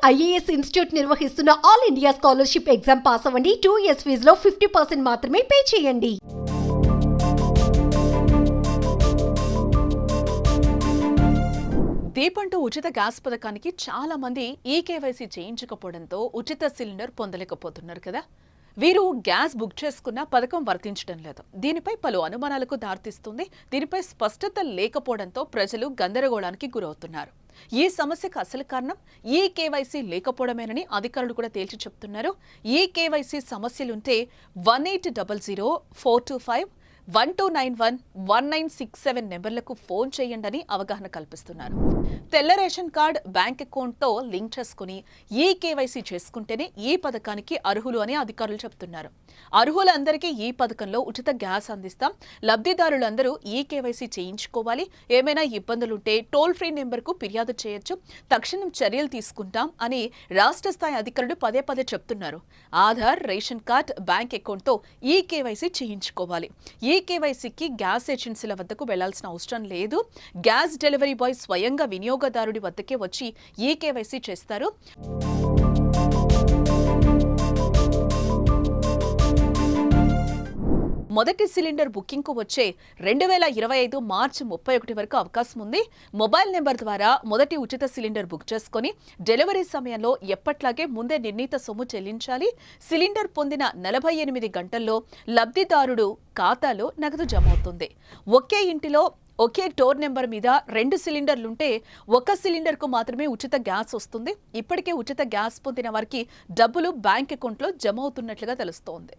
IAS institute నిర్వహిస్తున్న all India scholarship exam pass అవ్వండి. 2 years ఫీజులో 50% మాత్రమే పే చేయండి. దీపంటూ ఉచిత గ్యాస్ పథకానికి చాలా మంది ఈకేవైసీ చేయించకపోవడంతో ఉచిత సిలిండర్ పొందలేకపోతున్నారు కదా. వీరు గ్యాస్ బుక్ చేసుకున్న పథకం వర్తించడం లేదు. దీనిపై పలు అనుమానాలకు దారితీస్తుంది. దీనిపై స్పష్టత లేకపోవడంతో ప్రజలు గందరగోళానికి గురవుతున్నారు. ఈ సమస్యకు అసలు కారణం ఈ కేవైసీ లేకపోవడమేనని అధికారులు కూడా తేల్చి చెప్తున్నారు. ఈ కేవైసీ సమస్యలుంటే 1800-425-1291-1967 నెంబర్లకు ఫోన్ చేయండి అవగాహన కల్పిస్తున్నారు. తెల్ల రేషన్ కార్డ్ బ్యాంక్ అకౌంట్తో లింక్ చేసుకుని ఈ కేవైసీ చేసుకుంటేనే ఈ పథకానికి అర్హులు అని అధికారులు చెప్తున్నారు. అర్హులందరికీ ఈ పథకంలో ఉచిత గ్యాస్ అందిస్తాం. లబ్ధిదారులందరూ ఈ కేవైసీ చేయించుకోవాలి. ఏమైనా ఇబ్బందులుంటే టోల్ ఫ్రీ నెంబర్కు ఫిర్యాదు చేయొచ్చు. తక్షణం చర్యలు తీసుకుంటాం అని రాష్ట్ర స్థాయి అధికారులు పదే పదే చెప్తున్నారు. ఆధార్, రేషన్ కార్డ్, బ్యాంక్ అకౌంట్తో ఈ కేవైసీ చేయించుకోవాలి. ఈ కేవైసీకి గ్యాస్ ఏజెన్సీల వద్దకు వెళ్లాల్సిన అవసరం లేదు. గ్యాస్ డెలివరీ బాయ్ స్వయంగా వినియోగదారుడి వద్దకే వచ్చి ఈ కేవైసీ చేస్తారు. మొదటి సిలిండర్ బుకింగ్కు వచ్చే 2025 మార్చి 31 వరకు అవకాశం ఉంది. మొబైల్ నెంబర్ ద్వారా మొదటి ఉచిత సిలిండర్ బుక్ చేసుకుని డెలివరీ సమయంలో ఎప్పట్లాగే ముందే నిర్ణీత సొమ్ము చెల్లించాలి. సిలిండర్ పొందిన 48 గంటల్లో లబ్ధిదారుడు ఖాతాలో నగదు జమ అవుతుంది. ఒకే ఇంటిలో ఒకే డోర్ నెంబర్ మీద 2 సిలిండర్లుంటే ఒక సిలిండర్కు మాత్రమే ఉచిత గ్యాస్ వస్తుంది. ఇప్పటికే ఉచిత గ్యాస్ పొందిన వారికి డబ్బులు బ్యాంక్ అకౌంట్లో జమ అవుతున్నట్లుగా తెలుస్తోంది.